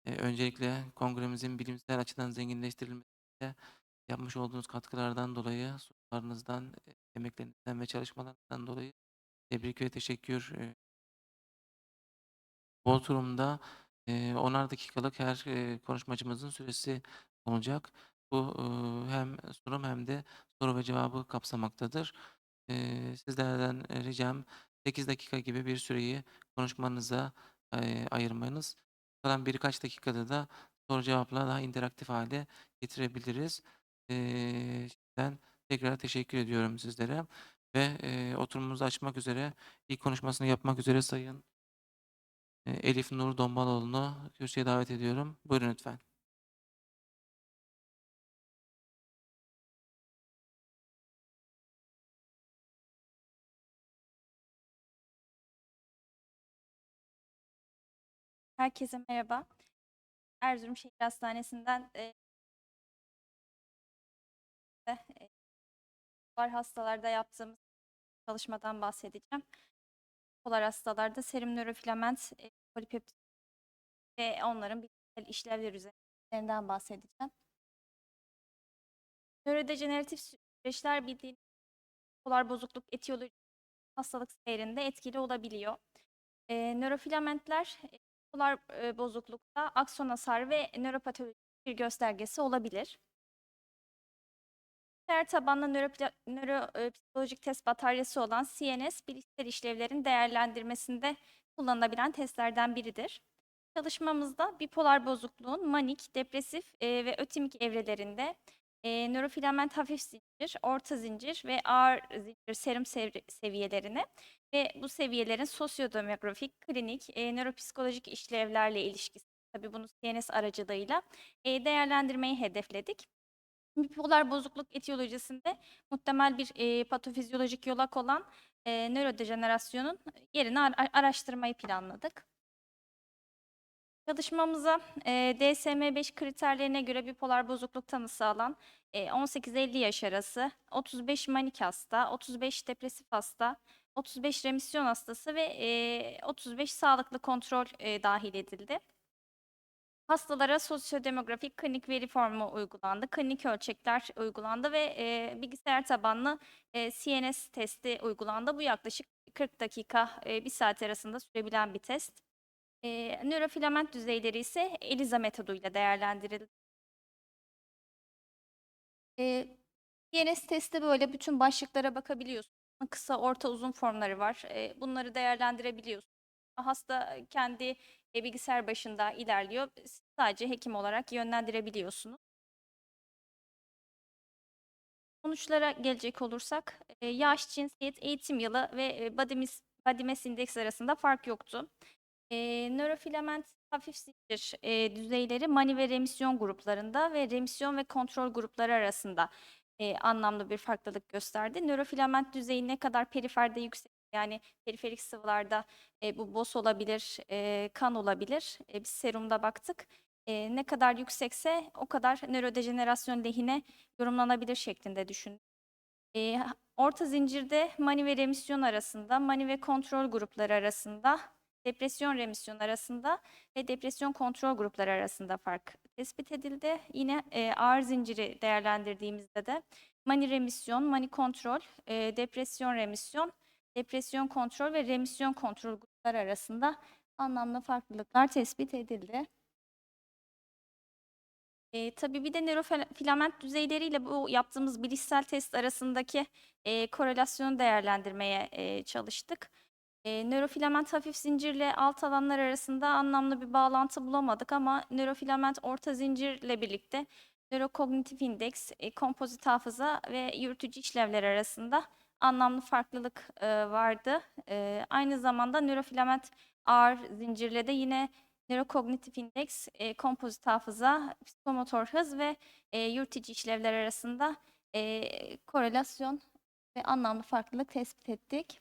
Öncelikle kongremizin bilimsel açıdan zenginleştirilmesinde yapmış olduğunuz katkılardan dolayı, sorularınızdan, emeklerinizden ve çalışmalarınızdan dolayı tebrik ve teşekkür. Bu oturumda 10'ar dakikalık her konuşmacımızın süresi olacak. Bu hem sunum hem de soru ve cevabı kapsamaktadır. Sizlerden ricam 8 dakika gibi bir süreyi konuşmanıza ayırmanız. Kalan birkaç dakikada da soru cevapla daha interaktif hale getirebiliriz. Şimdiden tekrar teşekkür ediyorum sizlere ve oturumumuzu açmak üzere, ilk konuşmasını yapmak üzere Sayın Elif Nur Donbaloğlu'nu kürsüye davet ediyorum. Buyurun lütfen. Herkese merhaba. Erzurum Şehir Hastanesi'nden bipolar hastalarda yaptığımız çalışmadan bahsedeceğim. Bipolar hastalarda serum neurofilament, polipeptide ve onların bilimsel işlevleri üzerinden bahsedeceğim. Nörodejeneratif süreçler bildiğiniz bipolar bozukluk etiyolojik hastalık seyrinde etkili olabiliyor. Nörofilamentler bipolar bozuklukta akson hasarı ve nöropatolojik bir göstergesi olabilir. Bilgisayar tabanlı nöropsikolojik test bataryası olan CNS, bilişsel işlevlerin değerlendirmesinde kullanılabilen testlerden biridir. Çalışmamızda bipolar bozukluğun manik, depresif ve ötimik evrelerinde nörofilament hafif zincir, orta zincir ve ağır zincir serum seviyelerini ve bu seviyelerin sosyodemografik, klinik, nöropsikolojik işlevlerle ilişkisi, tabii bunu CNS aracılığıyla değerlendirmeyi hedefledik. Bipolar bozukluk etiyolojisinde muhtemel bir patofizyolojik yolak olan nörodejenerasyonun yerini araştırmayı planladık. Çalışmamıza DSM-5 kriterlerine göre bipolar bozukluk tanısı alan 18-50 yaş arası, 35 manik hasta, 35 depresif hasta, 35 remisyon hastası ve 35 sağlıklı kontrol dahil edildi. Hastalara sosyodemografik klinik veri formu uygulandı, klinik ölçekler uygulandı ve bilgisayar tabanlı CNS testi uygulandı. Bu yaklaşık 40 dakika, 1 saat arasında sürebilen bir test. Nörofilament düzeyleri ise ELISA metoduyla değerlendirildi. CNS testi böyle bütün başlıklara bakabiliyorsunuz. Kısa, orta, uzun formları var. Bunları değerlendirebiliyorsunuz. Hasta kendi bilgisayar başında ilerliyor. Siz sadece hekim olarak yönlendirebiliyorsunuz. Sonuçlara gelecek olursak, yaş, cinsiyet, eğitim yılı ve body mass index arasında fark yoktu. Nörofilament hafif zincir düzeyleri mani ve remisyon gruplarında ve remisyon ve kontrol grupları arasında anlamlı bir farklılık gösterdi. Nörofilament düzeyi ne kadar periferde yüksek, yani periferik sıvılarda bu BOS olabilir, kan olabilir. Biz serumda baktık. Ne kadar yüksekse o kadar nörodejenerasyon lehine yorumlanabilir şeklinde düşündük. Orta zincirde mani ve remisyon arasında, mani ve kontrol grupları arasında, depresyon remisyon arasında ve depresyon kontrol grupları arasında fark tespit edildi. Yine ağır zinciri değerlendirdiğimizde de mani remisyon, mani kontrol, depresyon remisyon, depresyon kontrol ve remisyon kontrol grupları arasında anlamlı farklılıklar tespit edildi. Tabii bir de nörofilament düzeyleriyle bu yaptığımız bilişsel test arasındaki korelasyonu değerlendirmeye çalıştık. Nörofilament hafif zincirle alt alanlar arasında anlamlı bir bağlantı bulamadık ama nörofilament orta zincirle birlikte nörokognitif indeks, kompozit hafıza ve yürütücü işlevler arasında anlamlı farklılık vardı. Aynı zamanda nörofilament ağır zincirle de yine nörokognitif indeks, kompozit hafıza, psikomotor hız ve yürütücü işlevler arasında korelasyon ve anlamlı farklılık tespit ettik.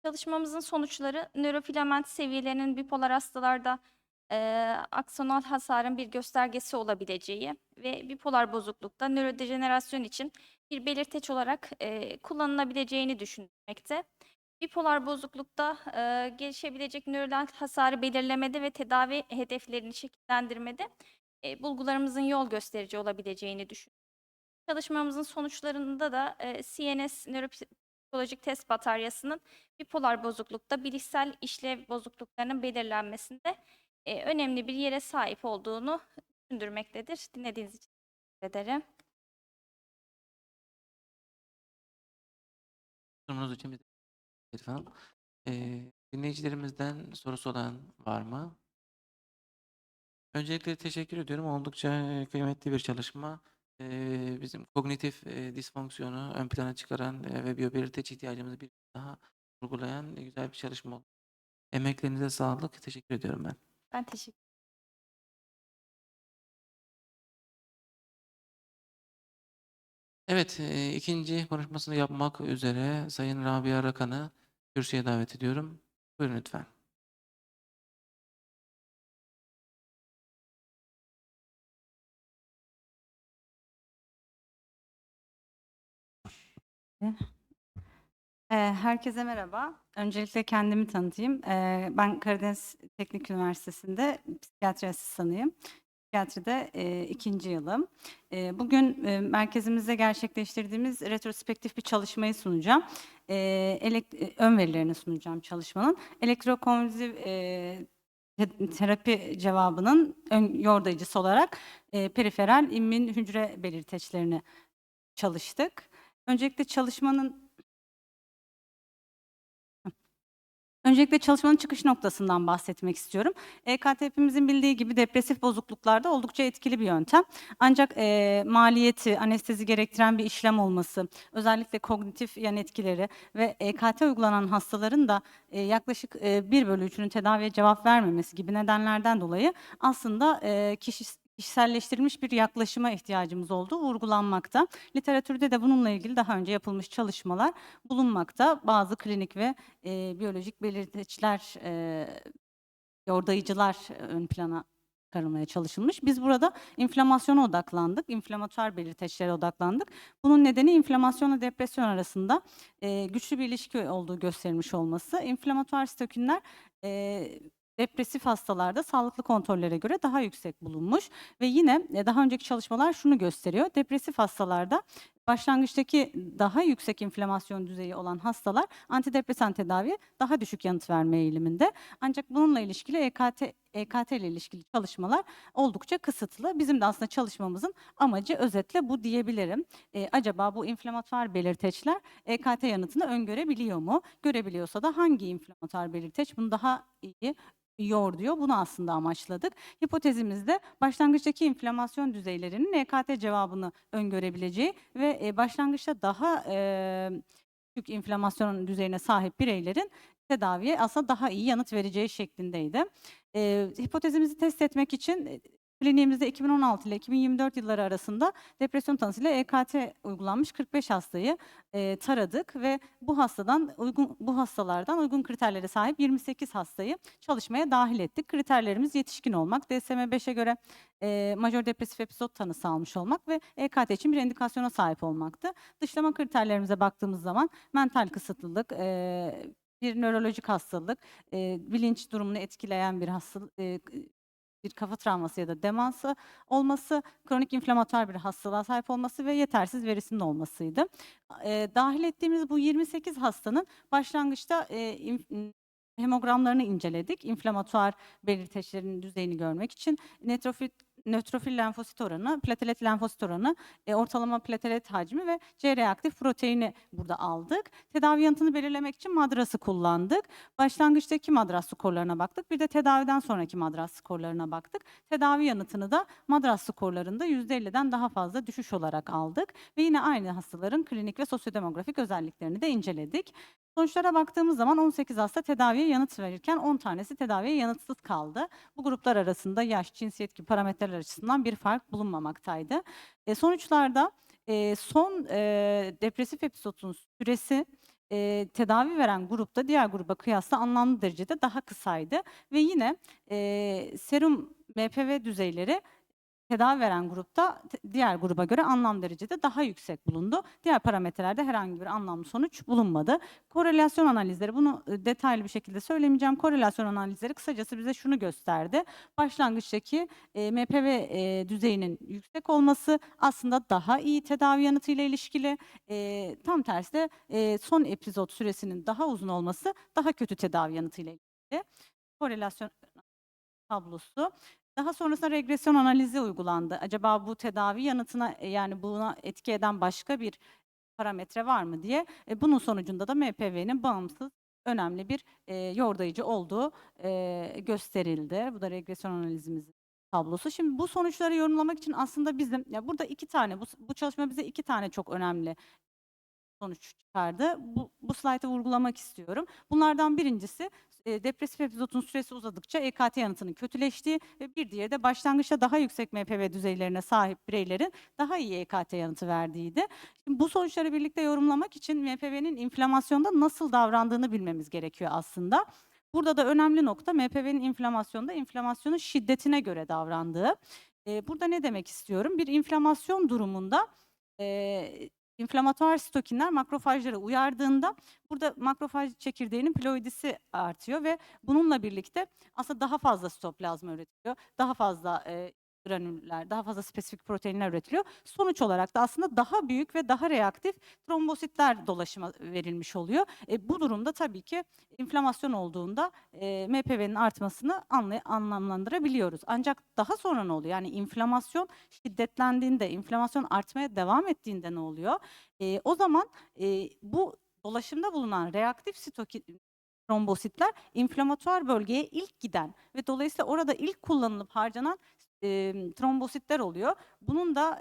Çalışmamızın sonuçları nörofilament seviyelerinin bipolar hastalarda aksonal hasarın bir göstergesi olabileceği ve bipolar bozuklukta nörodejenerasyon için bir belirteç olarak kullanılabileceğini düşünmekte. Bipolar bozuklukta gelişebilecek nöral hasarı belirlemede ve tedavi hedeflerini şekillendirmede bulgularımızın yol gösterici olabileceğini düşünüyorum. Çalışmamızın sonuçlarında da CNS nöropsikolojik test bataryasının bipolar bozuklukta bilişsel işlev bozukluklarının belirlenmesinde önemli bir yere sahip olduğunu düşündürmektedir. Dinlediğiniz için teşekkür ederim. Sunumunuz için bir Elif Hanım. Dinleyicilerimizden sorusu olan var mı? Öncelikle teşekkür ediyorum. Oldukça kıymetli bir çalışma. Bizim kognitif disfonksiyonu ön plana çıkaran ve biyobelirteç ihtiyacımızı bir daha vurgulayan güzel bir çalışma oldu. Emeklerinize sağlık. Teşekkür ediyorum ben. Ben teşekkür Evet, ikinci konuşmasını yapmak üzere Sayın Rabia RAKAN'ı kürsüye davet ediyorum. Buyurun lütfen. Herkese merhaba. Öncelikle kendimi tanıtayım. Ben Karadeniz Teknik Üniversitesi'nde psikiyatri asistanıyım. Psikiyatride 2. yılım. Bugün merkezimizde gerçekleştirdiğimiz retrospektif bir çalışmayı sunacağım. Ön verilerini sunacağım çalışmanın. Electroconvulsive terapi cevabının ön yordayıcısı olarak peripheral immün hücre belirteçlerini çalıştık. Öncelikle çalışmanın çıkış noktasından bahsetmek istiyorum. EKT hepimizin bildiği gibi depresif bozukluklarda oldukça etkili bir yöntem. Ancak maliyeti, anestezi gerektiren bir işlem olması, özellikle kognitif yan etkileri ve EKT uygulanan hastaların da yaklaşık 1/3'ünün tedaviye cevap vermemesi gibi nedenlerden dolayı aslında kişiselleştirilmiş bir yaklaşıma ihtiyacımız olduğu vurgulanmakta. Literatürde de bununla ilgili daha önce yapılmış çalışmalar bulunmakta. Bazı klinik ve biyolojik belirteçler, yordayıcılar ön plana çıkarılmaya çalışılmış. Biz burada inflamasyona odaklandık, inflamatuar belirteçlere odaklandık. Bunun nedeni inflamasyonla depresyon arasında güçlü bir ilişki olduğu gösterilmiş olması. İnflamatuar sitokinler depresif hastalarda sağlıklı kontrollere göre daha yüksek bulunmuş ve yine daha önceki çalışmalar şunu gösteriyor. Depresif hastalarda başlangıçtaki daha yüksek inflamasyon düzeyi olan hastalar antidepresan tedaviye daha düşük yanıt verme eğiliminde. Ancak bununla ilişkili EKT ile ilişkili çalışmalar oldukça kısıtlı. Bizim de aslında çalışmamızın amacı özetle bu diyebilirim. Acaba bu inflamatuar belirteçler EKT yanıtını öngörebiliyor mu? Görebiliyorsa da hangi inflamatuar belirteç bunu daha iyi diyor. Bunu aslında amaçladık. Hipotezimizde başlangıçtaki inflamasyon düzeylerinin EKT cevabını öngörebileceği ve başlangıçta daha düşük inflamasyon düzeyine sahip bireylerin tedaviye aslında daha iyi yanıt vereceği şeklindeydi. Hipotezimizi test etmek için kliniğimizde 2016 ile 2024 yılları arasında depresyon tanısıyla EKT uygulanmış 45 hastayı taradık ve bu hastalardan uygun kriterlere sahip 28 hastayı çalışmaya dahil ettik. Kriterlerimiz yetişkin olmak, DSM-5'e göre majör depresif episod tanısı almış olmak ve EKT için bir indikasyona sahip olmaktı. Dışlama kriterlerimize baktığımız zaman mental kısıtlılık, bir nörolojik hastalık, bilinç durumunu etkileyen bir hastalık, bir kafa travması ya da demansı olması, kronik inflamatuar bir hastalığa sahip olması ve yetersiz verisinin olmasıydı. Dahil ettiğimiz bu 28 hastanın başlangıçta hemogramlarını inceledik. İnflamatuar belirteçlerinin düzeyini görmek için nötrophil lenfosit oranı, platelet lenfosit oranı, ortalama platelet hacmi ve C-reaktif proteini burada aldık. Tedavi yanıtını belirlemek için madrası kullandık. Başlangıçtaki madras skorlarına baktık. Bir de tedaviden sonraki madras skorlarına baktık. Tedavi yanıtını da madras skorlarında %50'den daha fazla düşüş olarak aldık. Ve yine aynı hastaların klinik ve sosyodemografik özelliklerini de inceledik. Sonuçlara baktığımız zaman 18 hasta tedaviye yanıt verirken 10 tanesi tedaviye yanıtsız kaldı. Bu gruplar arasında yaş, cinsiyet gibi parametreler açısından bir fark bulunmamaktaydı. Sonuçlarda son depresif episodun süresi tedavi veren grupta diğer gruba kıyasla anlamlı derecede daha kısaydı ve yine serum MPV düzeyleri tedavi veren grupta diğer gruba göre anlam derecede daha yüksek bulundu. Diğer parametrelerde herhangi bir anlamlı sonuç bulunmadı. Korelasyon analizleri, bunu detaylı bir şekilde söylemeyeceğim. Korelasyon analizleri kısacası bize şunu gösterdi. Başlangıçtaki MPV düzeyinin yüksek olması aslında daha iyi tedavi yanıtıyla ilişkili. Tam tersi de son epizod süresinin daha uzun olması daha kötü tedavi yanıtıyla ilişkili. Korelasyon tablosu. Daha sonrasında regresyon analizi uygulandı. Acaba bu tedavi yanıtına yani buna etki eden başka bir parametre var mı diye. Bunun sonucunda da MPV'nin bağımsız önemli bir yordayıcı olduğu gösterildi. Bu da regresyon analizimizin tablosu. Şimdi bu sonuçları yorumlamak için aslında bizim ya burada iki tane bu çalışma bize iki tane çok önemli sonuç çıkardı. Bu slaytı vurgulamak istiyorum. Bunlardan birincisi depresif epizodun süresi uzadıkça EKT yanıtının kötüleştiği ve bir diğeri de başlangıçta daha yüksek MPV düzeylerine sahip bireylerin daha iyi EKT yanıtı verdiğiydi. Şimdi bu sonuçları birlikte yorumlamak için MPV'nin inflamasyonda nasıl davrandığını bilmemiz gerekiyor aslında. Burada da önemli nokta MPV'nin inflamasyonda inflamasyonun şiddetine göre davrandığı. Burada ne demek istiyorum? Bir inflamasyon durumunda inflamatuar sitokinler makrofajları uyardığında burada makrofaj çekirdeğinin ploidisi artıyor ve bununla birlikte aslında daha fazla sitoplazma üretiliyor. Daha fazla granüller, daha fazla spesifik proteinler üretiliyor. Sonuç olarak da aslında daha büyük ve daha reaktif trombositler dolaşıma verilmiş oluyor. Bu durumda tabii ki inflamasyon olduğunda MPV'nin artmasını anlamlandırabiliyoruz. Ancak daha sonra ne oluyor? Yani inflamasyon şiddetlendiğinde, inflamasyon artmaya devam ettiğinde ne oluyor? O zaman bu dolaşımda bulunan reaktif trombositler inflamatuar bölgeye ilk giden ve dolayısıyla orada ilk kullanılıp harcanan trombositler oluyor. Bunun da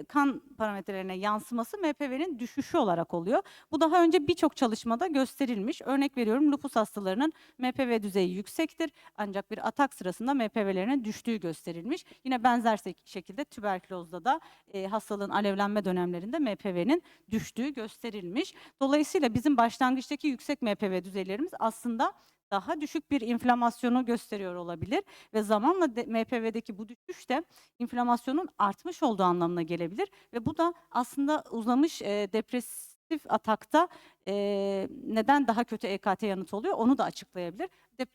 kan parametrelerine yansıması MPV'nin düşüşü olarak oluyor. Bu daha önce birçok çalışmada gösterilmiş. Örnek veriyorum, lupus hastalarının MPV düzeyi yüksektir ancak bir atak sırasında MPV'lerinin düştüğü gösterilmiş. Yine benzer şekilde tüberkülozda da hastalığın alevlenme dönemlerinde MPV'nin düştüğü gösterilmiş. Dolayısıyla bizim başlangıçtaki yüksek MPV düzeylerimiz aslında daha düşük bir inflamasyonu gösteriyor olabilir ve zamanla MPV'deki bu düşüş de inflamasyonun artmış olduğu anlamına gelebilir ve bu da aslında uzamış depresif atakta neden daha kötü EKT yanıtı oluyor onu da açıklayabilir.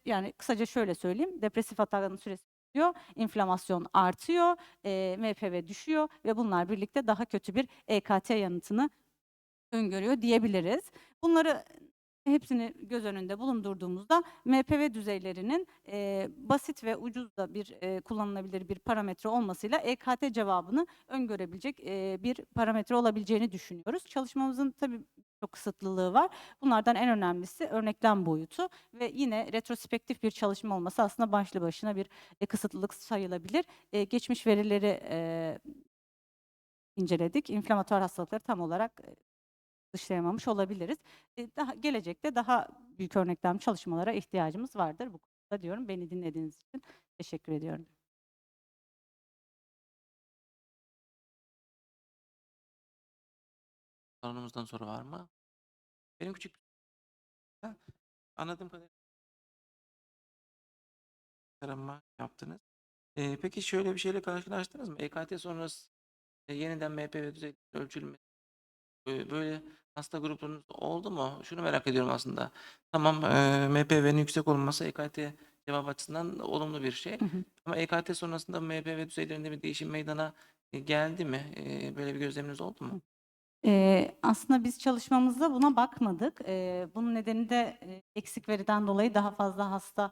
Yani kısaca şöyle söyleyeyim, depresif atağın süresi düşüyor, inflamasyon artıyor, MPV düşüyor ve bunlar birlikte daha kötü bir EKT yanıtını öngörüyor diyebiliriz. Bunları hepsini göz önünde bulundurduğumuzda MPV düzeylerinin basit ve ucuz da bir kullanılabilir bir parametre olmasıyla EKT cevabını öngörebilecek bir parametre olabileceğini düşünüyoruz. Çalışmamızın tabii çok kısıtlılığı var. Bunlardan en önemlisi örneklem boyutu ve yine retrospektif bir çalışma olması aslında başlı başına bir kısıtlılık sayılabilir. Geçmiş verileri inceledik. İnflamatuar hastalıkları tam olarak dışlayamamış olabiliriz. Gelecekte daha büyük örneklem çalışmalara ihtiyacımız vardır bu konuda diyorum. Beni dinlediğiniz için teşekkür ediyorum. Sorunumuzdan soru var mı? Benim küçük anladığım kadarıyla tarama yaptınız. Peki şöyle bir şeyle karşılaştınız mı? EKT sonrası yeniden MPV düzeyleri ölçülmesi böyle hasta gruplarınız oldu mu? Şunu merak ediyorum aslında. Tamam, MPV'nin yüksek olması EKT cevap açısından olumlu bir şey. Ama EKT sonrasında MPV düzeylerinde bir değişim meydana geldi mi? Böyle bir gözleminiz oldu mu? Aslında biz çalışmamızda buna bakmadık. Bunun nedeni de eksik veriden dolayı daha fazla hasta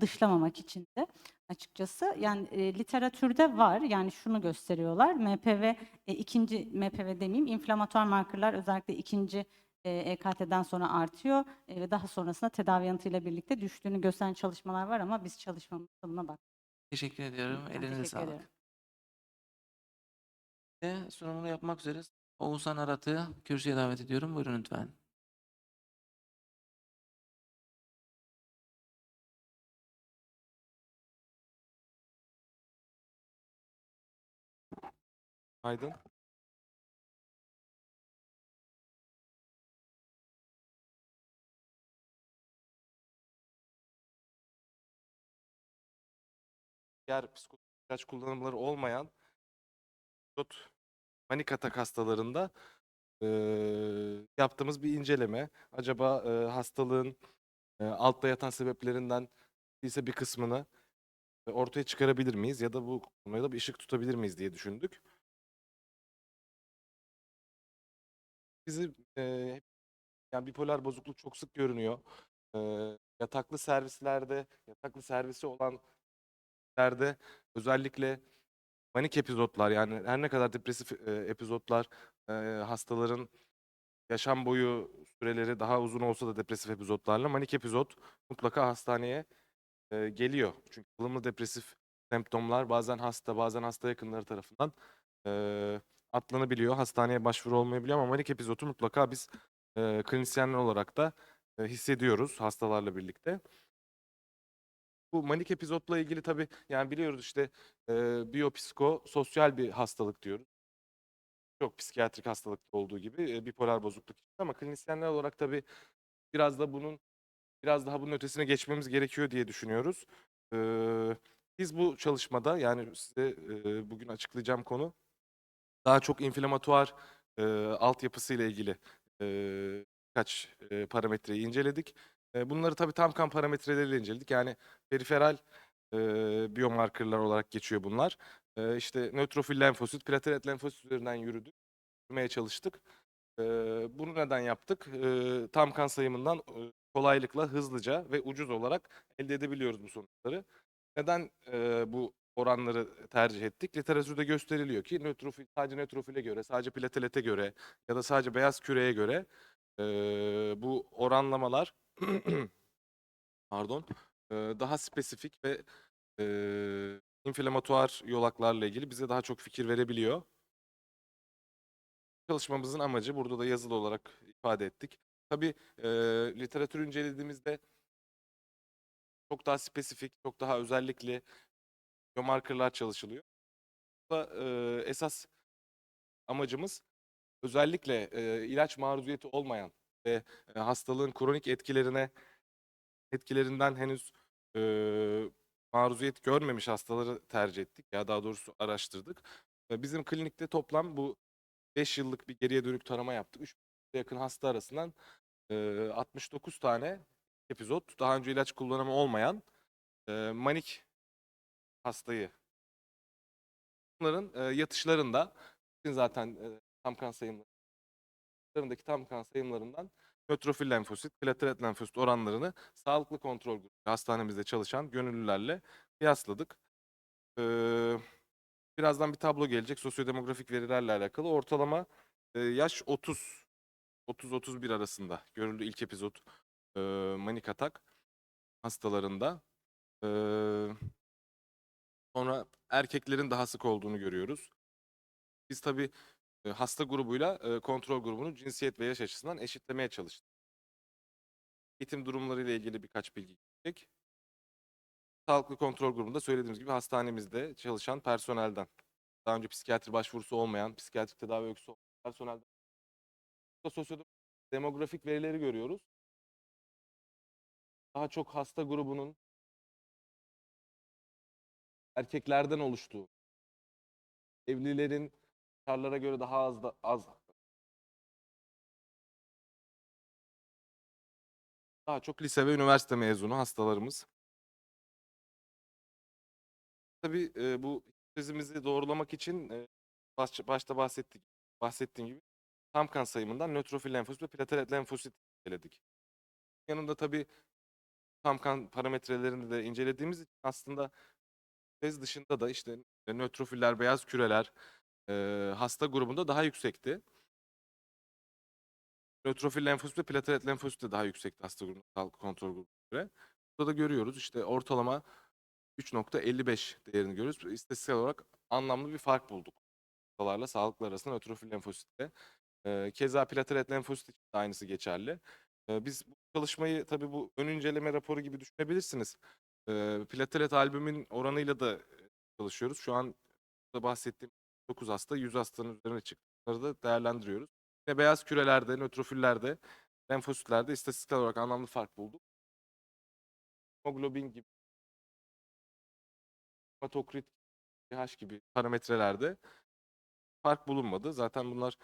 dışlamamak için de açıkçası. Yani literatürde var. Yani şunu gösteriyorlar. MPV ikinci MPV demeyeyim, inflamatuar markerlar özellikle ikinci EKT'den sonra artıyor ve daha sonrasında tedavi yanıtıyla birlikte düştüğünü gösteren çalışmalar var ama biz çalışmamızda buna baktık. Teşekkür ediyorum. Ben Elinize teşekkür sağlık. ederim. Ve sunumunu yapmak üzere Oğuzhan Arat'ı kürsüye davet ediyorum. Buyurun lütfen. Aydın. Diğer psikolog ilaç kullanımları olmayan panik atak hastalarında yaptığımız bir inceleme. Acaba hastalığın altta yatan sebeplerinden ise bir kısmını ortaya çıkarabilir miyiz ya da bu konuya da bir ışık tutabilir miyiz diye düşündük. Bizi yani bipolar bozukluk çok sık görünüyor. Yataklı yataklı servisi olanlarda özellikle manik epizotlar, yani her ne kadar depresif epizotlar hastaların yaşam boyu süreleri daha uzun olsa da depresif epizotlarla manik epizot mutlaka hastaneye geliyor. Çünkü ılımlı depresif semptomlar bazen hasta yakınları tarafından atlanabiliyor. Hastaneye başvuru olmayabiliyor ama manik epizodu mutlaka biz klinisyenler olarak da hissediyoruz hastalarla birlikte. Bu manik epizotla ilgili tabii yani biliyoruz işte biyopsikososyal bir hastalık diyoruz. Çok psikiyatrik hastalıkta olduğu gibi bipolar bozukluk için ama klinisyenler olarak tabii biraz da biraz daha bunun ötesine geçmemiz gerekiyor diye düşünüyoruz. Biz bu çalışmada yani size bugün açıklayacağım konu daha çok inflamatuar altyapısıyla ilgili birkaç parametreyi inceledik. Bunları tabii tam kan parametreleriyle inceledik. Yani periferal biomarkerlar olarak geçiyor bunlar. İşte nötrofil lenfosit, platelet lenfosit üzerinden yürümeye çalıştık. Bunu neden yaptık? Tam kan sayımından kolaylıkla, hızlıca ve ucuz olarak elde edebiliyoruz bu sonuçları. Neden bu oranları tercih ettik? Literatürde gösteriliyor ki sadece nötrofile göre, sadece platelete göre ya da sadece beyaz küreye göre bu oranlamalar pardon daha spesifik ve inflamatuar yolaklarla ilgili bize daha çok fikir verebiliyor. Çalışmamızın amacı burada da yazılı olarak ifade ettik. Tabii literatürü incelediğimizde çok daha spesifik, çok daha özellikli biomarkerlar çalışılıyor. Burada esas amacımız özellikle ilaç maruziyeti olmayan ve hastalığın kronik etkilerinden henüz maruziyet görmemiş hastaları tercih ettik. Ya daha doğrusu araştırdık. Bizim klinikte toplam bu 5 yıllık bir geriye dönük tarama yaptık. 3.000'e yakın hasta arasından 69 tane epizot, daha önce ilaç kullanımı olmayan manik hastayı. Bunların yatışlarında zaten tam kan sayımlarından nötrofil lenfosit, platelet lenfosit oranlarını sağlıklı kontrol grubu hastanemizde çalışan gönüllülerle kıyasladık. Birazdan bir tablo gelecek sosyodemografik verilerle alakalı. Ortalama yaş 30-31 arasında görüldü ilk epizod manik atak hastalarında. Sonra erkeklerin daha sık olduğunu görüyoruz. Biz tabii hasta grubuyla kontrol grubunu cinsiyet ve yaş açısından eşitlemeye çalıştık. Eğitim durumlarıyla ilgili birkaç bilgi gelecek. Sağlıklı kontrol grubunda söylediğimiz gibi hastanemizde çalışan personelden, daha önce psikiyatri başvurusu olmayan, psikiyatrik tedavi öyküsü olmayan personelden. Sosyodemografik verileri görüyoruz. Daha çok hasta grubunun erkeklerden oluştuğu, evlilerin karlara göre daha az, daha çok lise ve üniversite mezunu hastalarımız. Tabii bu tezimizi doğrulamak için başta bahsettiğim gibi tam kan sayımından nötrofil lenfosit ve platelet lenfosit inceledik. Yanında tabii tam kan parametrelerini de incelediğimiz için aslında tez dışında da işte nötrofiller, beyaz küreler hasta grubunda daha yüksekti. Nötrofil lenfosit ve platelet lenfosit de daha yüksekti hasta grubunda, sağlık kontrol grubuna göre. Burada da görüyoruz işte ortalama 3.55 değerini görüyoruz. İstatistiksel olarak anlamlı bir fark bulduk. Hastalarla sağlıklı arasında nötrofil lenfositte. Keza platelet lenfosit için de aynısı geçerli. Biz bu çalışmayı tabii bu ön inceleme raporu gibi düşünebilirsiniz. Platelet albümin oranıyla da çalışıyoruz. Şu an burada bahsettiğim 9 hasta 100 hastanın üzerine çıktı. Bunları da değerlendiriyoruz. Ve beyaz kürelerde, nötrofillerde, lenfositlerde istatistiksel olarak anlamlı fark bulduk. Hemoglobin gibi, hematokrit pH gibi parametrelerde fark bulunmadı. Zaten bunlar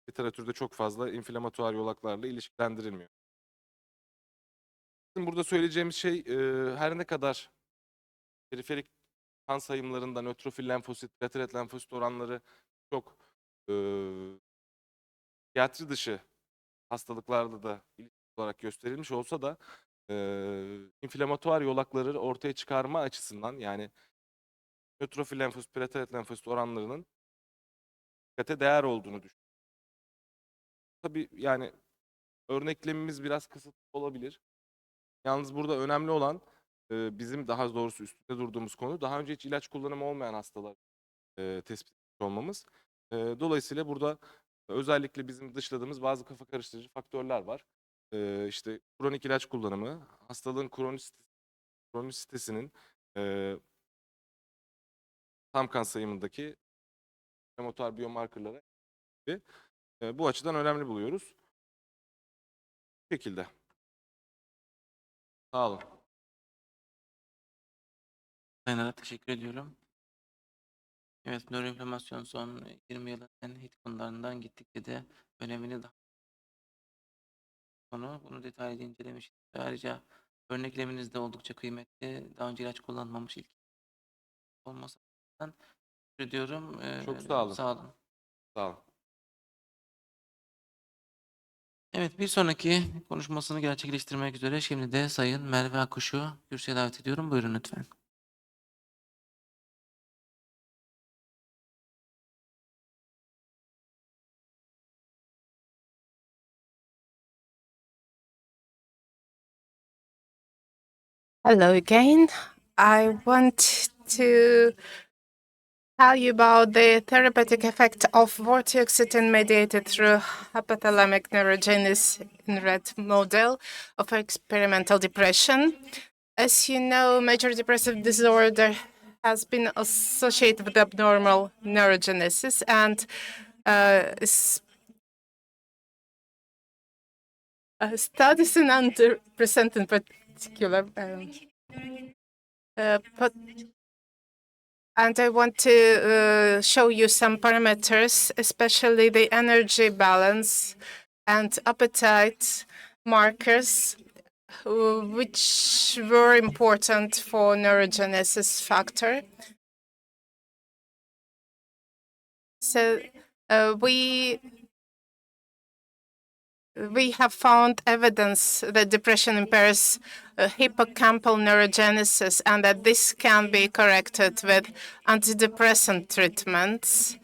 literatürde çok fazla inflamatuar yolaklarla ilişkilendirilmiyor. Bizim burada söyleyeceğimiz şey her ne kadar periferik kan sayımlarında nötrofil lenfosit, platelet lenfosit oranları çok psikiyatri dışı hastalıklarda da ilişki olarak gösterilmiş olsa da inflamatuar yolakları ortaya çıkarma açısından yani nötrofil lenfosit, platelet lenfosit oranlarının dikkate değer olduğunu düşünüyorum. Tabii yani örneklemimiz biraz kısıtlı olabilir. Yalnız burada önemli olan bizim daha doğrusu üstünde durduğumuz konu daha önce hiç ilaç kullanımı olmayan hastalar tespit etmiş olmamız. Dolayısıyla burada özellikle bizim dışladığımız bazı kafa karıştırıcı faktörler var. İşte kronik ilaç kullanımı, hastalığın kronisitesinin tam kan sayımındaki inflamatuar biyomarkerlara gibi. Bu açıdan önemli buluyoruz. Bu şekilde. Sağ olun. Sayın Arat, teşekkür ediyorum. Evet, nöroinflamasyon son 20 yılın en hit konularından gittikçe de önemini daha bunu detaylı incelemiştik. Ayrıca örnekleminiz de oldukça kıymetli. Daha önce ilaç kullanmamış ilk olması teşekkür ediyorum. Çok sağ olun. Sağ olun. Sağ olun. Evet, bir sonraki konuşmasını gerçekleştirmek üzere şimdi de Sayın Merve Akkuş'u kürsüye davet ediyorum. Buyurun lütfen. Hello again. I want to tell you about the therapeutic effect of vortioxetine mediated through hypothalamic neurogenesis in rat model of experimental depression. As you know, major depressive disorder has been associated with abnormal neurogenesis and studies in underrepresented in particular. And I want to show you some parameters, especially the energy balance and appetite markers, which were important for neurogenesis factor. So we have found evidence that depression impairs hippocampal neurogenesis and that this can be corrected with antidepressant treatments.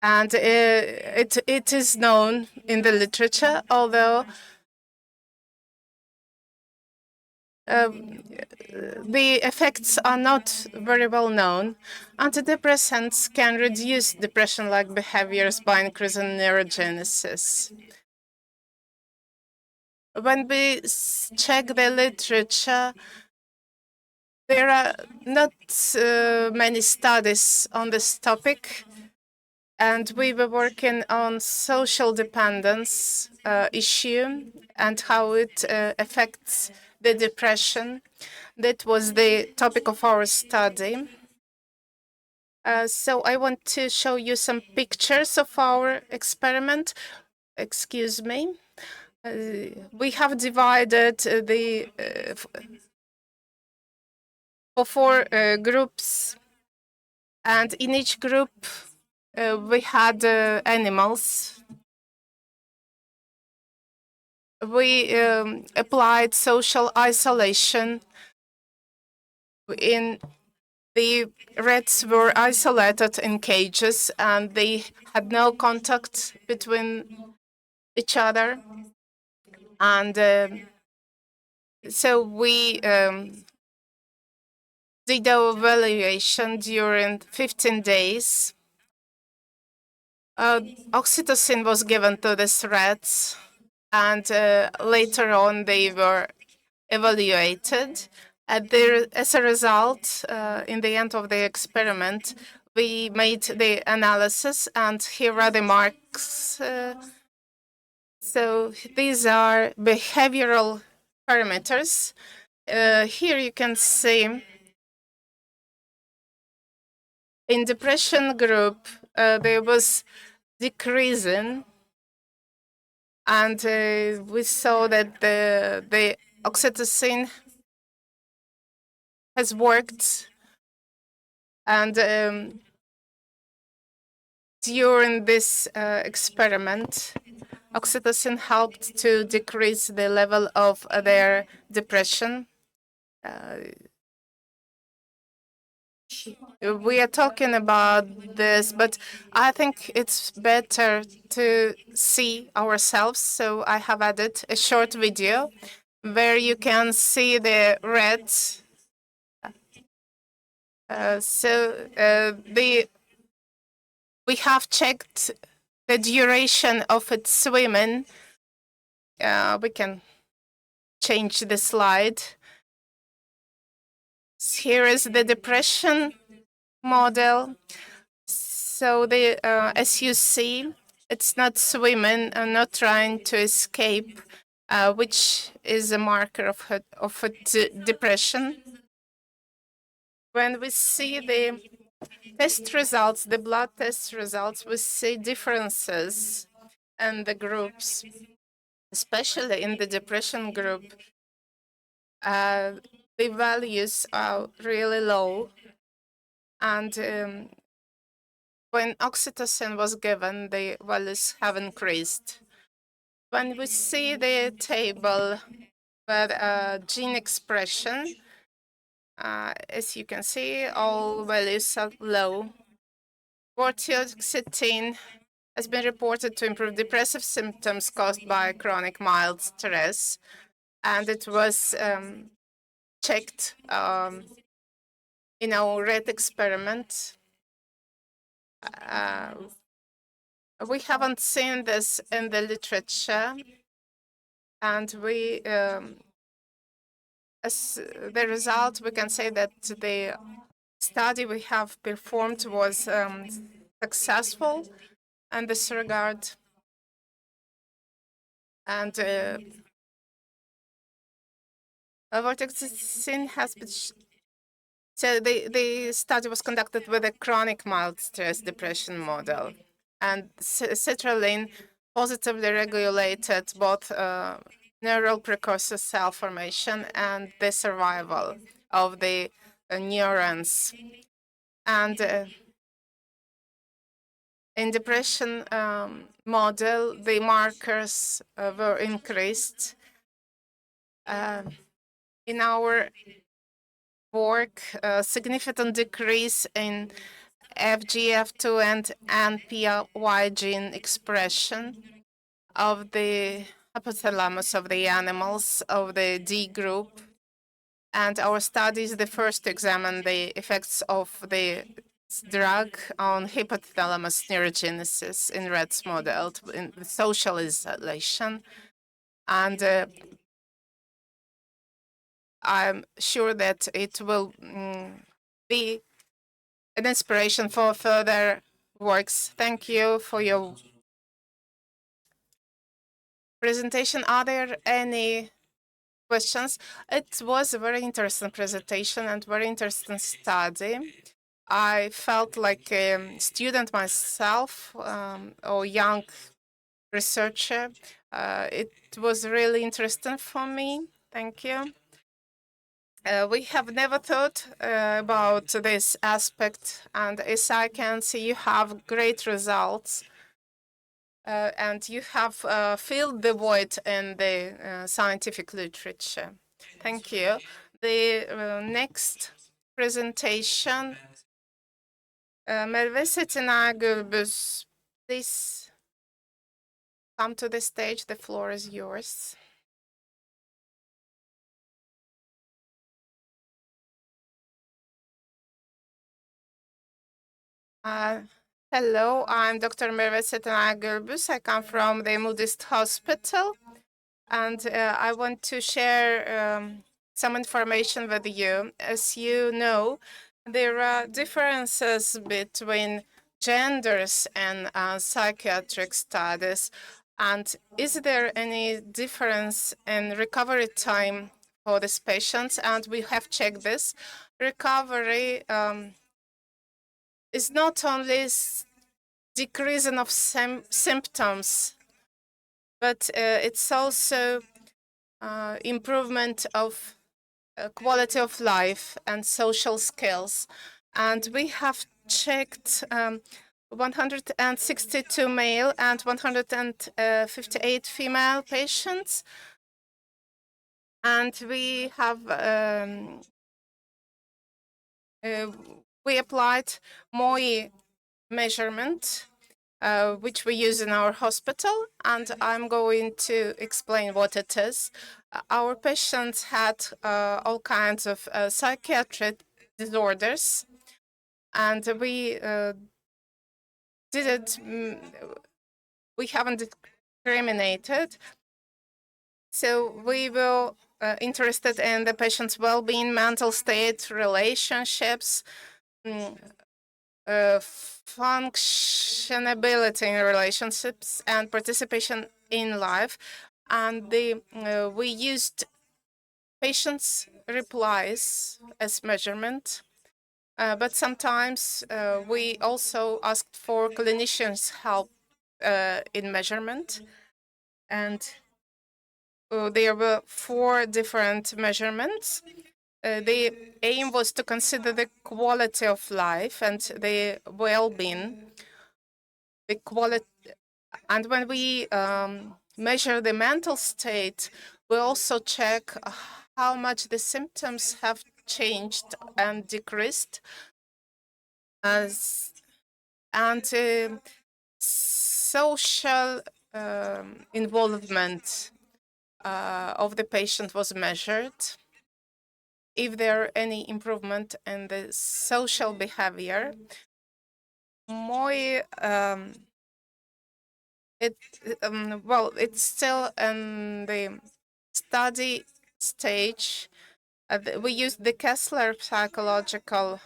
And it is known in the literature, although the effects are not very well known. Antidepressants can reduce depression-like behaviors by increasing neurogenesis. When we check the literature, there are not many studies on this topic, and we were working on social dependence issue and how it affects the depression. That was the topic of our study. So I want to show you some pictures of our experiment. Excuse me. We have divided the for 4 groups, and in each group we had animals. We applied social isolation. The rats were isolated in cages, and they had no contact between each other. And so we did our evaluation during 15 days. Oxytocin was given to these rats, and later on they were evaluated. As a result, in the end of the experiment, we made the analysis, and here are the marks. So these are behavioral parameters. Here you can see In depression group, there was decreasing, and we saw that the oxytocin has worked, and during this experiment, oxytocin helped to decrease the level of their depression. We are talking about this, but I think it's better to see ourselves. So I have added a short video where you can see the rats. We have checked the duration of its swimming. We can change the slide. Here is the depression model. So as you see, it's not swimming and not trying to escape, which is a marker of depression. When we see the test results, the blood test results, we see differences in the groups, especially in the depression group. The values are really low, and when oxytocin was given, the values have increased. When we see the table with gene expression, as you can see, all values are low. Vortioxetine has been reported to improve depressive symptoms caused by chronic mild stress, and it was checked in our rat experiment. We haven't seen this in the literature, and as the result, we can say that the study we have performed was successful in this regard. And vortioxetine has been. So the study was conducted with a chronic mild stress depression model, and citrulline positively regulated both neural precursor cell formation and the survival of the neurons. And in depression model, the markers were increased. In our work, significant decrease in FGF2 and NPY gene expression of the hypothalamus of the animals of the D group. And our study is the first to examine the effects of the drug on hypothalamus neurogenesis in rats model in social isolation. And I'm sure that it will be an inspiration for further works. Thank you for your presentation. Are there any questions? It was a very interesting presentation and very interesting study. I felt like a student myself or young researcher. It was really interesting for me. Thank you. We have never thought about this aspect, and as I can see, you have great results, and you have filled the void in the scientific literature. Thank you. The next presentation, Merve Setenay Gürbüz, please come to the stage. The floor is yours. Hello, I'm Dr. Merve Setenay Gürbüz. I come from the Modest Hospital, and I want to share some information with you. As you know, there are differences between genders and psychiatric studies. And is there any difference in recovery time for these patients? And we have checked this. Recovery is not only decreasing of symptoms, but it's also improvement of quality of life and social skills. And we have checked 162 male and 158 female patients. And we have we applied MOI measurement, which we use in our hospital, and I'm going to explain what it is. Our patients had all kinds of psychiatric disorders, and we we haven't discriminated. So we were interested in the patient's well-being, mental state, relationships, functionability in relationships, and participation in life. And we used patients' replies as measurement, but sometimes we also asked for clinicians' help in measurement. And there were 4 different measurements. The aim was to consider the quality of life and the well-being, the quality. And when we measure the mental state, we also check how much the symptoms have changed and decreased, and social involvement of the patient was measured. If there any improvement in the social behavior, MOI, it's still in the study stage. We used the Kessler psychological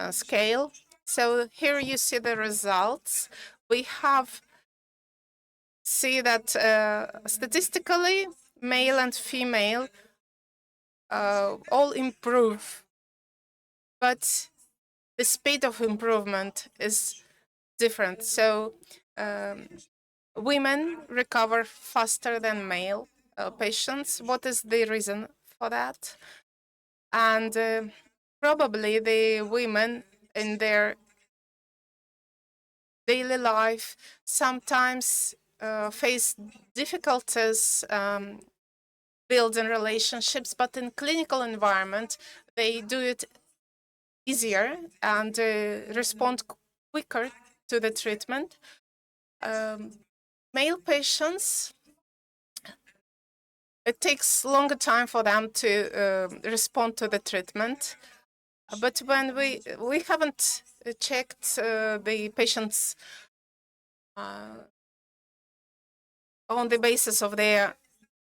scale. So here you see the results. We have see that statistically, male and female all improve, but the speed of improvement is different. So women recover faster than male patients. What is the reason for that? And probably the women in their daily life sometimes face difficulties building relationships, but in clinical environment, they do it easier and respond quicker to the treatment. Male patients, it takes longer time for them to respond to the treatment. But when we haven't checked the patients on the basis of their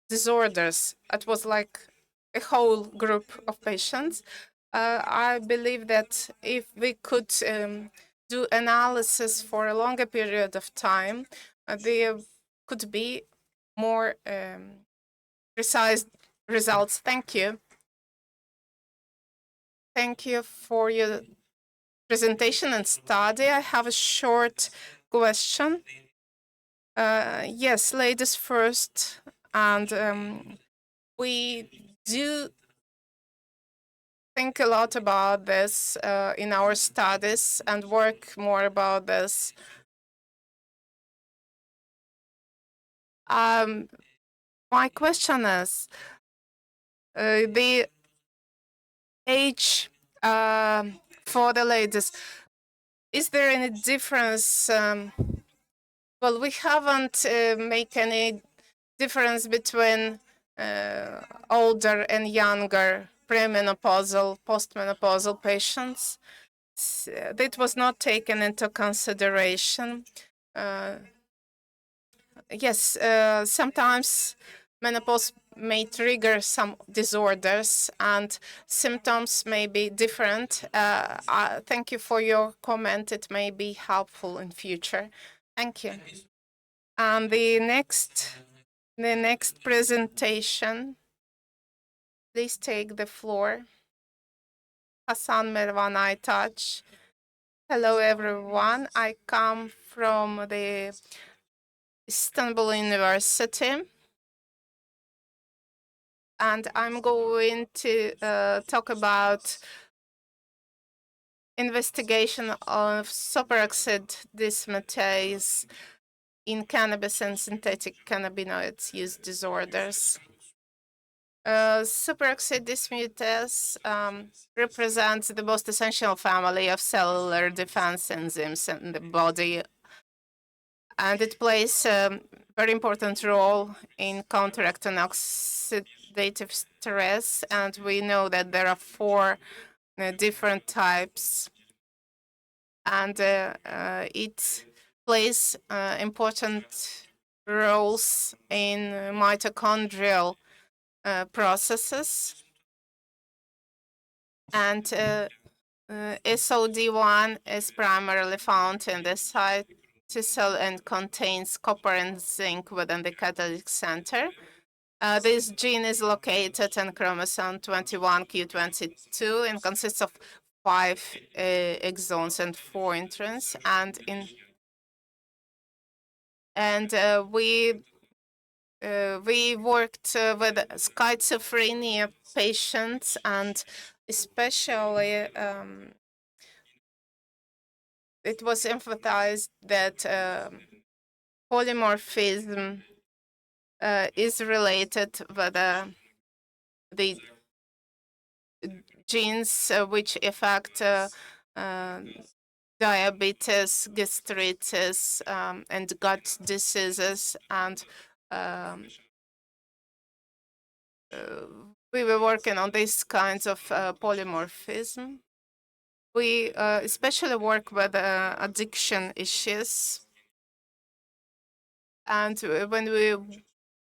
disorders, it was like a whole group of patients. I believe that if we could do analysis for a longer period of time, there could be more precise results. Thank you. Thank you for your presentation and study. I have a short question. Yes, ladies first. And we do think a lot about this in our studies and work more about this. My question is, the age for the ladies, is there any difference? Well, we haven't make any difference between older and younger premenopausal, postmenopausal patients. That was not taken into consideration. Yes, sometimes menopause may trigger some disorders and symptoms may be different. Thank you for your comment. It may be helpful in future. Thank you. And the next presentation, please take the floor. Hasan Mervan Aytaç. Hello, everyone. I come from the Istanbul University, and I'm going to talk about investigation of superoxide dismutase in cannabis and synthetic cannabinoids use disorders. Superoxide dismutase represents the most essential family of cellular defense enzymes in the body, and it plays a very important role in counteracting oxidative stress. And we know that there are four different types, and it plays important roles in mitochondrial processes. And SOD1 is primarily found in the cytosol and contains copper and zinc within the catalytic center. This gene is located in chromosome 21q22 and consists of 5 exons and 4 introns. We worked with schizophrenia patients, and especially it was emphasized that polymorphism is related with the genes which affect diabetes, gastritis, and gut diseases. And we were working on these kinds of polymorphism. We especially work with addiction issues. And when we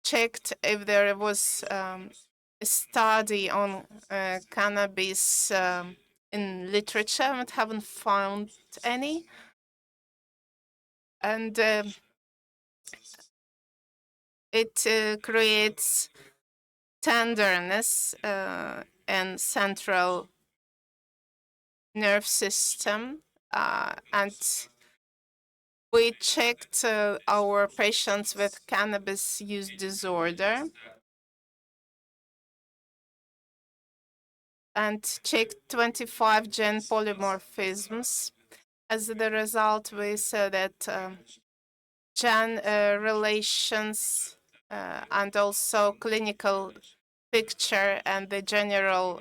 checked if there was a study on cannabis in literature, we haven't found any. And it creates tenderness and central nerve system. And we checked our patients with cannabis use disorder and checked 25 gene polymorphisms. As the result, we saw that gene relations and also clinical picture and the general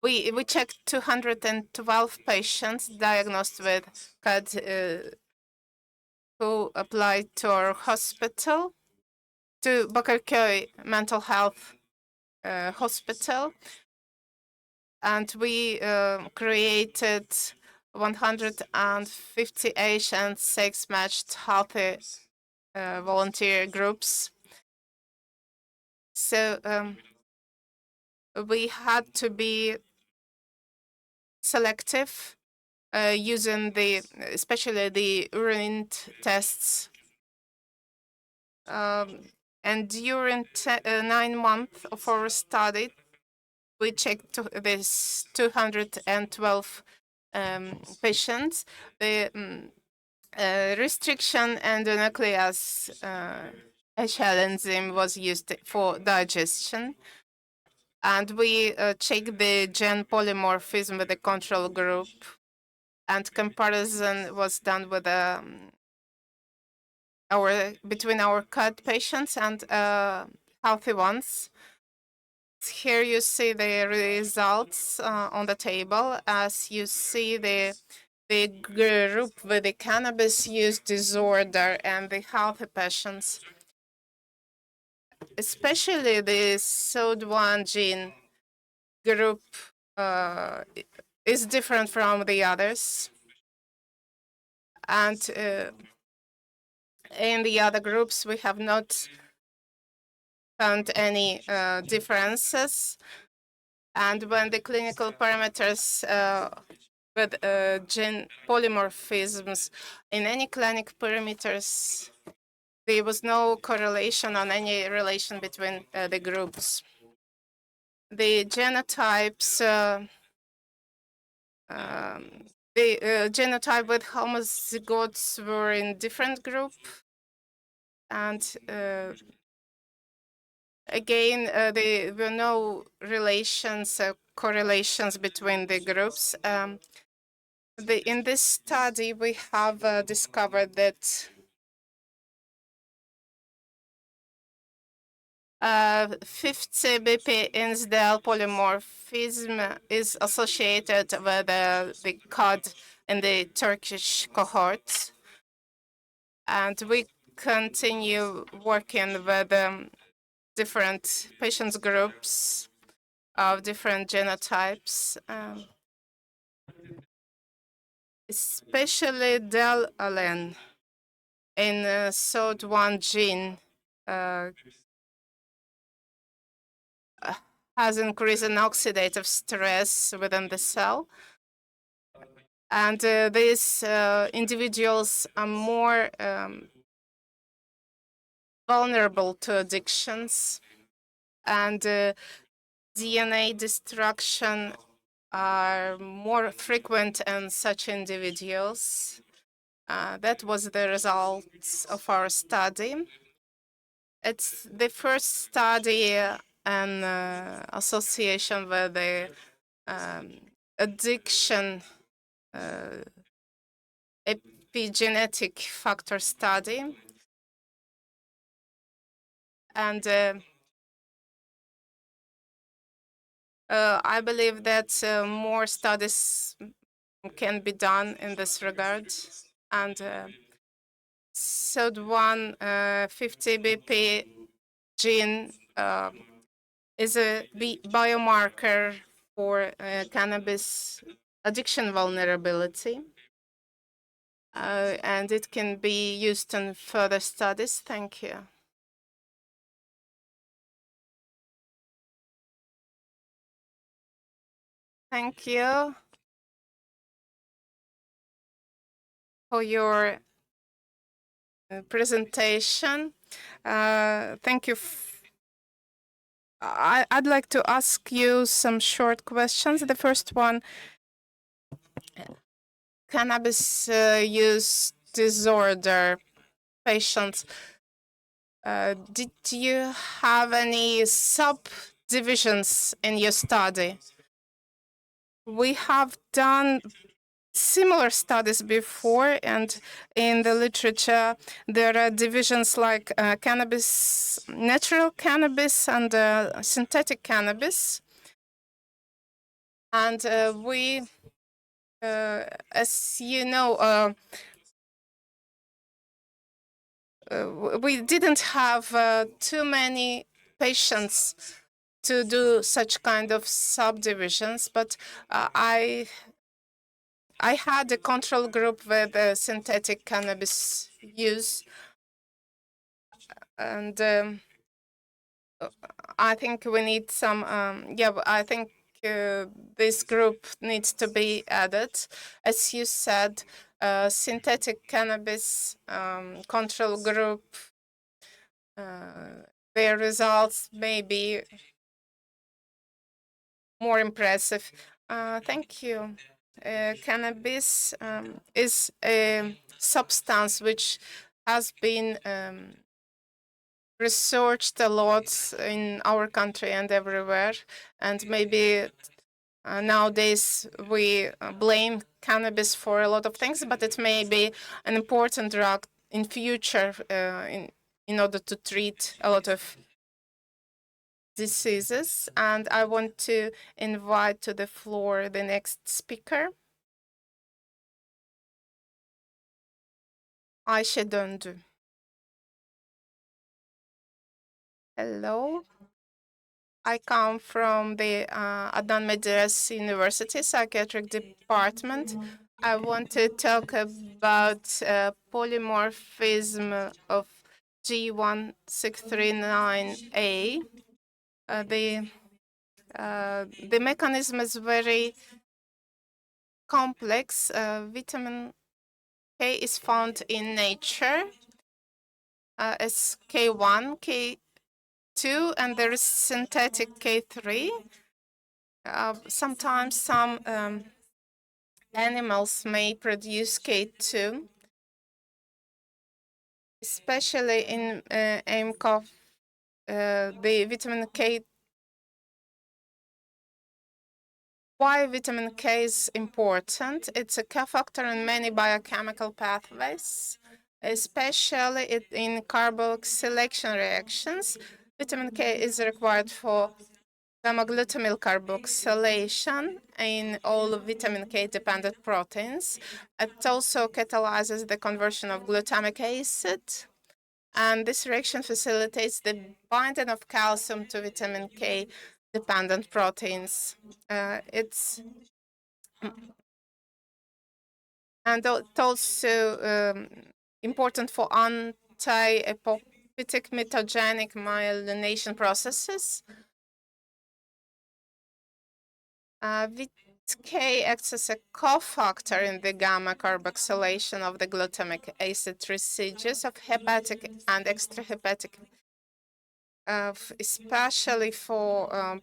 we checked 212 patients diagnosed with CAD who applied to our hospital, to Bakırköy Mental Health Hospital, and we created 150 Asian sex-matched healthy volunteer groups. So we had to be selective using especially the urine tests. And during 9 months of our study, we checked this 212 patients. The restriction endonuclease HL enzyme was used for digestion. And we checked the gene polymorphism with the control group, and comparison was done with between our CAD patients and healthy ones. Here you see the results on the table. As you see, the group with the cannabis use disorder and the healthy patients, especially the SOD1 gene group, is different from the others. And in the other groups, we have not found any differences. And when the clinical parameters with gene polymorphisms in any clinic parameters, there was no correlation on any relation between the groups. The genotypes the genotype with homozygotes were in different group, and again, there were no relations, correlations between the groups. In this study, we have discovered that 50 BP Insdel polymorphism is associated with the COD in the Turkish cohort. And we continue working with different patients groups of different genotypes, especially Deletion in SOD1 gene has increased in oxidative stress within the cell. And these individuals are more vulnerable to addictions, and DNA destruction are more frequent in such individuals. That was the results of our study. It's the first study in association with the addiction epigenetic factor study. And I believe that more studies can be done in this regard. And SOD1 50 BP gene is a biomarker for cannabis addiction vulnerability. And it can be used in further studies. Thank you. Thank you for your presentation. Thank you. I'd like to ask you some short questions. The first one, cannabis use disorder patients. Did you have any subdivisions in your study? We have done similar studies before, and in the literature there are divisions like cannabis, natural cannabis, and synthetic cannabis. And we, as you know, we didn't have too many patients to do such kind of subdivisions, but I had a control group with synthetic cannabis use, and I think we need some. I think this group needs to be added, as you said. Synthetic cannabis control group. Their results may be more impressive. Thank you. Cannabis is a substance which has been researched a lot in our country and everywhere, and maybe nowadays we blame cannabis for a lot of things, but it may be an important drug in future in order to treat a lot of diseases. And I want to invite to the floor the next speaker, Ayşe Döndü. Hello. I come from the Adnan Menderes University Psychiatric Department. I want to talk about polymorphism of G1639A. The mechanism is very complex. Vitamin K is found in nature as K1, K2, and there is synthetic K3. Sometimes some animals may produce K2, especially in AIMCOV, the vitamin K. Why vitamin K is important? It's a cofactor in many biochemical pathways, especially in carboxylation reactions. Vitamin K is required for gamma-glutamyl carboxylation in all vitamin K-dependent proteins. It also catalyzes the conversion of glutamic acid, and this reaction facilitates the binding of calcium to vitamin K-dependent proteins. It's also important for anti-apoptotic mitogenic myelination processes. VK acts as a cofactor in the gamma carboxylation of the glutamic acid residues of hepatic and extrahepatic, especially for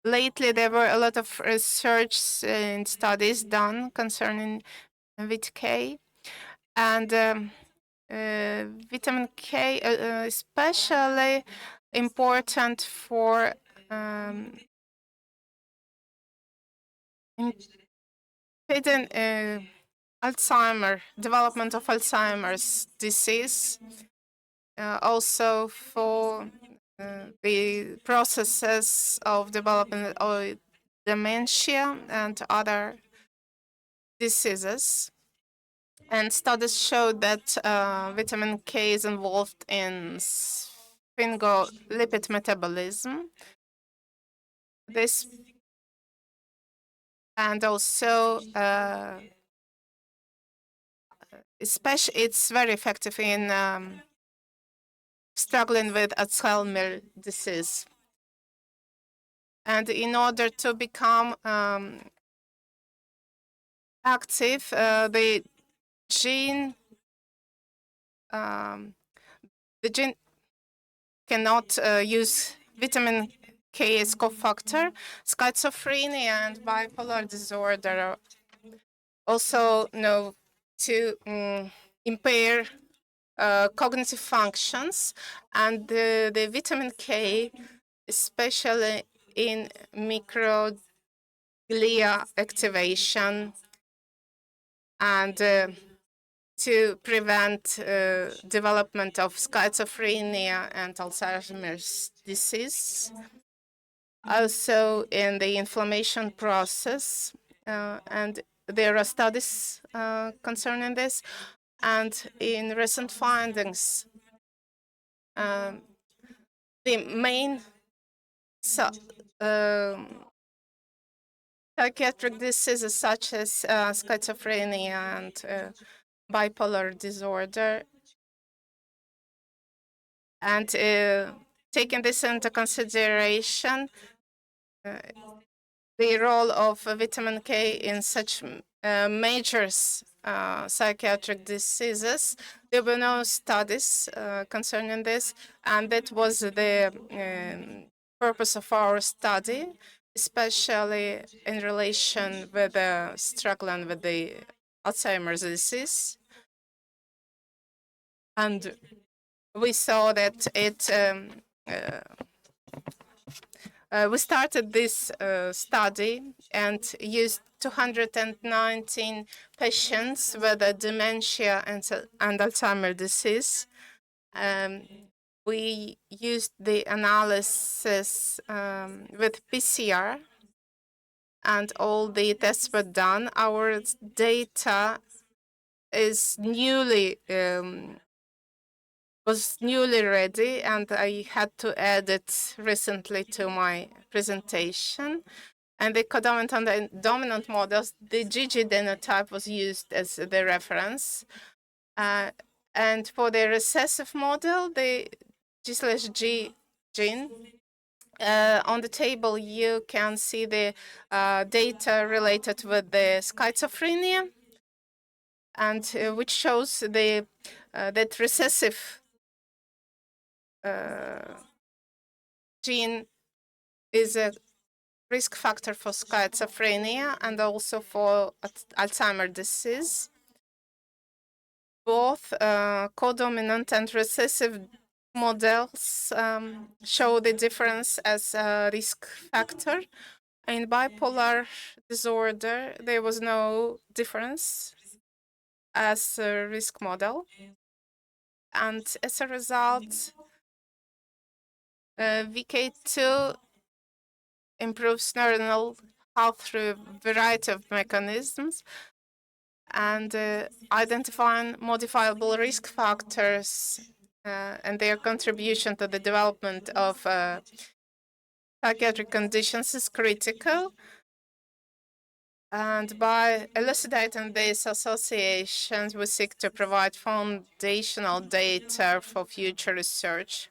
lately there were a lot of research and studies done concerning VK, and vitamin K especially important for impeding development of Alzheimer's disease, also for the processes of development of dementia and other diseases. And studies show that vitamin K is involved in sphingolipid metabolism. This and also especially it's very effective in struggling with Alzheimer's disease. And in order to become active, the gene cannot use vitamin K as cofactor. Schizophrenia and bipolar disorder are also known to impair cognitive functions, and the vitamin K, especially in microglia activation, and to prevent development of schizophrenia and Alzheimer's disease. Also in the inflammation process, and there are studies concerning this. And in recent findings, the main psychiatric diseases such as schizophrenia and bipolar disorder, and taking this into consideration, the role of vitamin K in such major psychiatric diseases. There were no studies concerning this, and that was the purpose of our study, especially in relation with struggling with the Alzheimer's disease. And we saw that we started this study and used 219 patients with dementia and Alzheimer's disease. We used the analysis with PCR, and all the tests were done. Our data is was newly ready, and I had to add it recently to my presentation. And the codominant and the dominant models, the GG genotype was used as the reference. And for the recessive model, the G/G gene, on the table you can see the data related with the schizophrenia, and which shows the that recessive gene is a risk factor for schizophrenia and also for Alzheimer's disease. Both codominant and recessive models show the difference as a risk factor. In bipolar disorder, there was no difference as a risk model. And as a result, VK2 improves neuronal health through a variety of mechanisms and identifying modifiable risk factors and their contribution to the development of psychiatric conditions is critical. And by elucidating these associations, we seek to provide foundational data for future research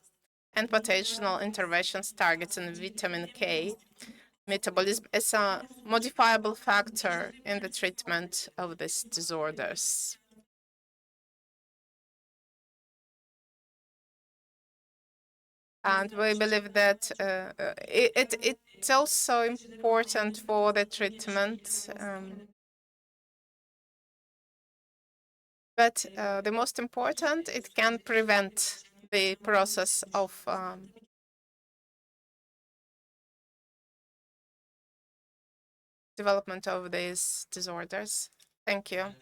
and potential interventions targeting vitamin K metabolism as a modifiable factor in the treatment of these disorders. And we believe that it's also important for the treatment. But the most important, it can prevent the process of development of these disorders. Thank you.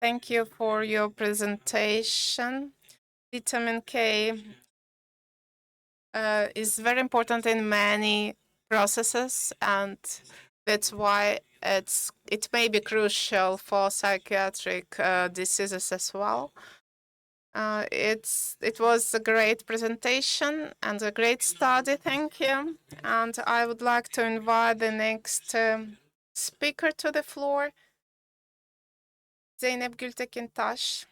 Thank you for your presentation. Vitamin K is very important in many processes, and that's why it may be crucial for psychiatric diseases as well. It was a great presentation and a great study. Thank you. And I would like to invite the next speaker to the floor, Zeynep Gültekin-Taş.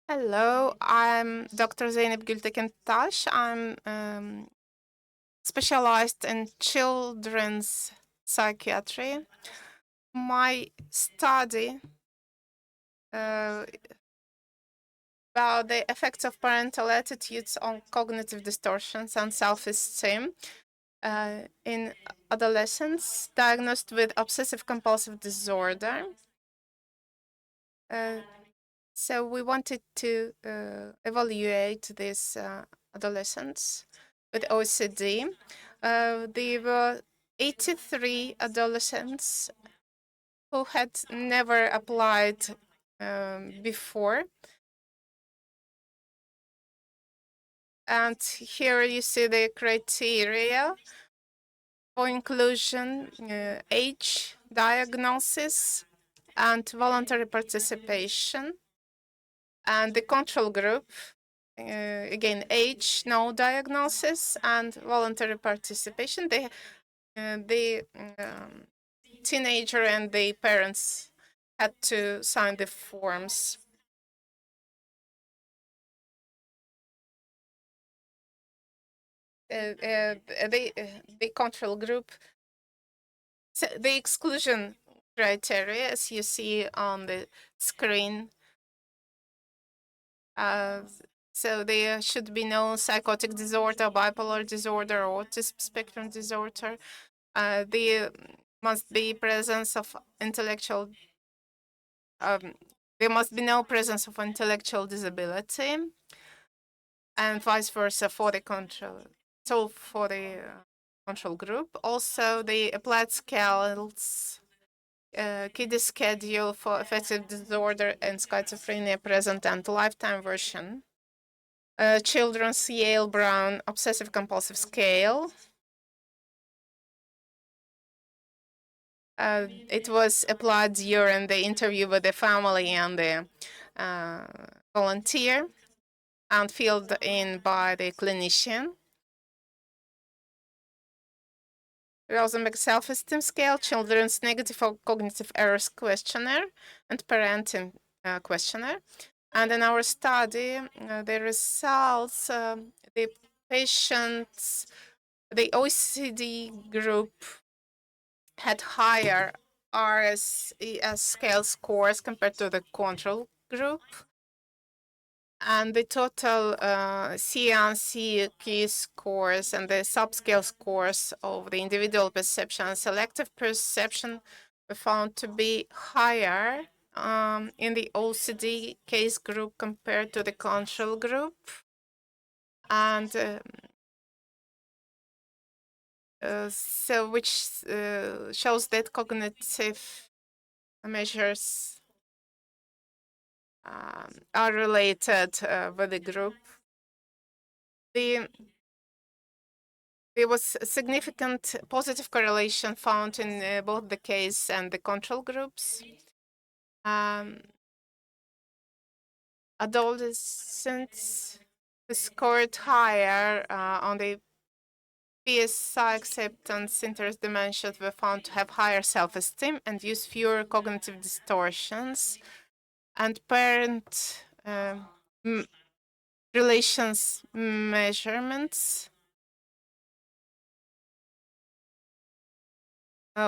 Hello, I'm Dr. Zeynep Gültekin-Taş. I'm specialized in children's psychiatry. My study about the effects of parental attitudes on cognitive distortions and self-esteem in adolescents diagnosed with obsessive-compulsive disorder. So we wanted to evaluate these adolescents with OCD. There were 83 adolescents who had never applied before. And here you see the criteria for inclusion, age, diagnosis, and voluntary participation. And the control group, again, age, no diagnosis, and voluntary participation. The teenager and the parents had to sign the forms. The control group, so the exclusion criteria, as you see on the screen. So there should be no psychotic disorder, bipolar disorder, or autism spectrum disorder. There must be presence of intellectual. There must be no presence of intellectual disability, and vice versa for the control. So for the control group, also the applied scales. KIDS schedule for affective disorder and schizophrenia present and lifetime version. Children's Yale-Brown obsessive-compulsive scale. It was applied during the interview with the family and the volunteer and filled in by the clinician. Rosenberg self-esteem scale, children's negative or cognitive errors questionnaire, and parenting questionnaire. And in our study, the results, the patients, the OECD group had higher RSES scale scores compared to the control group. And the total CNC scores and the subscale scores of the individual perception and selective perception were found to be higher in the OCD case group compared to the control group. And so which shows that cognitive measures are related with the group. There was a significant positive correlation found in both the case and the control groups. Adolescents scored higher on the PSI acceptance interest dimensions were found to have higher self-esteem and use fewer cognitive distortions. And parent relations measurements.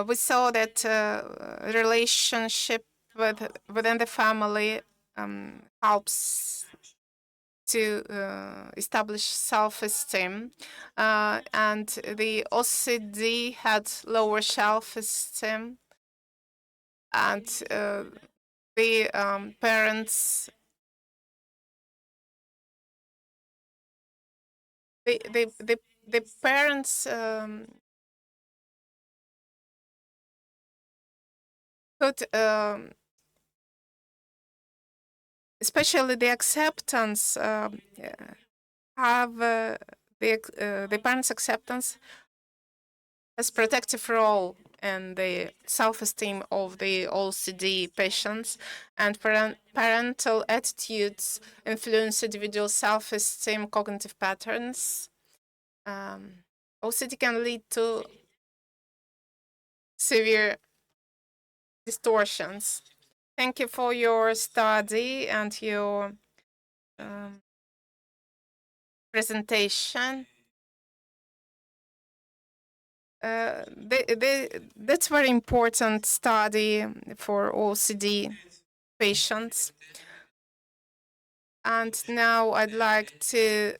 We saw that relationship within the family helps to establish self-esteem, and the OCD had lower self-esteem, and the parents the parents could especially the acceptance have the parents' acceptance has protective role in the self-esteem of the OCD patients, and parental attitudes influence individual self-esteem cognitive patterns. OCD can lead to severe distortions. Thank you for your study and your presentation. That's very important study for OCD patients. And now I'd like to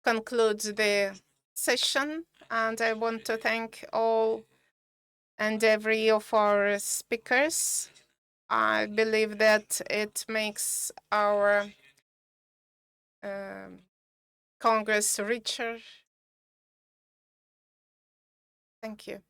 conclude the session, and I want to thank all and every of our speakers. I believe that it makes our Congress richer. Thank you.